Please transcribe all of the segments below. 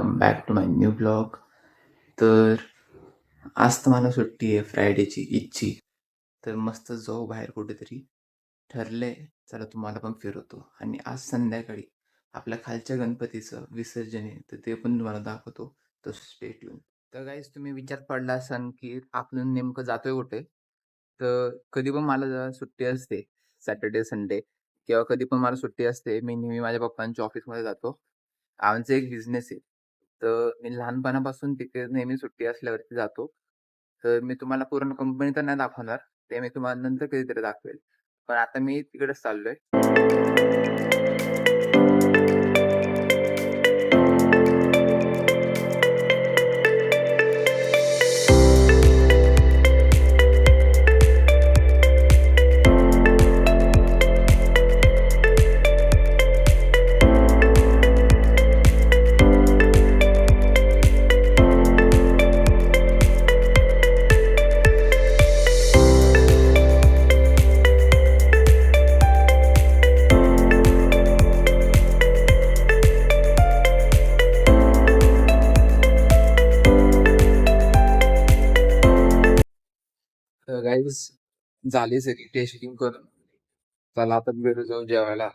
Welcome back to my new blog. तर आज तर मला सुट्टी आहे फ्रायडेची ईदची. तर मस्त जाऊ बाहेर कुठेतरी. ठरलंय चला तुम्हाला पण फिरवतो आणि आज संध्याकाळी आपल्या खालच्या गणपतीचं विसर्जन आहे तर ते पण तुम्हाला दाखवतो. तर स्टे ट्यून. तर गाईज तुम्ही विचार पडला असाल की आपण नेमकं जातोय कुठे? तर कधी पण मला जेव्हा सुट्टी असते सॅटर्डे, संडे किंवा कधी पण मला सुट्टी असते, मी नेहमी माझ्या पप्पांच्या ऑफिसमध्ये जातो. आमचा एक बिझनेस आहे. तर मी लहानपणापासून तिथे नेहमी सुट्टी असल्यावरती जातो. तर मी तुम्हाला पूर्ण कंपनी तर नाही दाखवणार. ते मी तुम्हाला नंतर कधीतरी दाखवेल. पण आता मी तिकडेच चाललोय. तर गाईज झाली सगळी टेस्टिंग करून. चला आता घरी जाऊ जेवायला.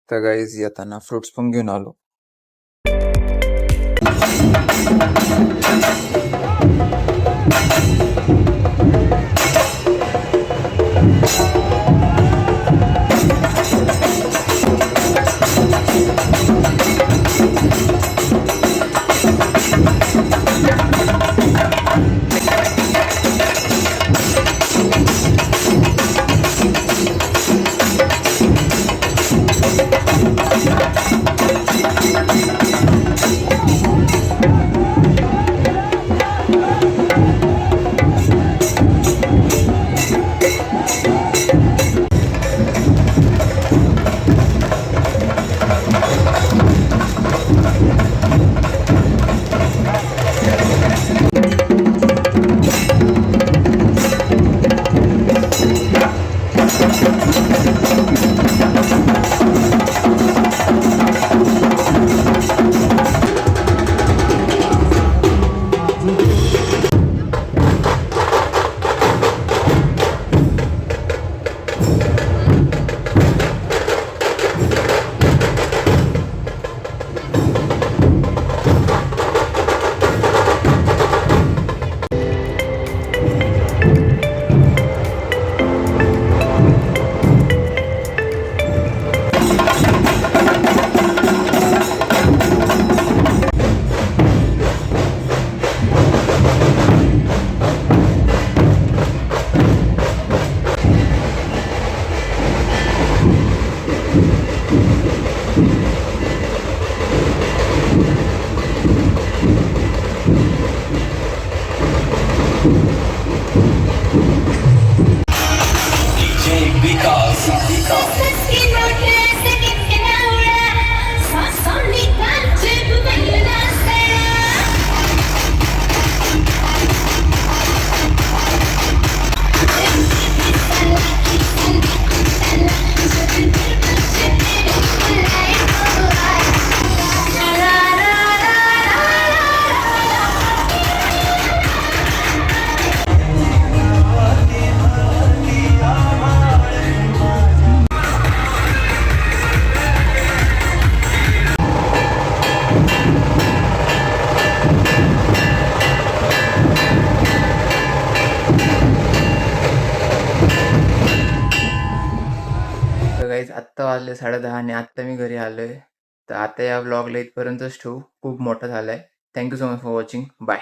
तर गाईज येताना फ्रुट्स पण घेऊन आलो. तर गाईज आत्ता वाजले 10:30 आणि आत्ता मी घरी आलोय. तर आता या व्लॉगला इथपर्यंतच ठेवू. खूप मोठा झालाय. Thank you so much for watching. Bye.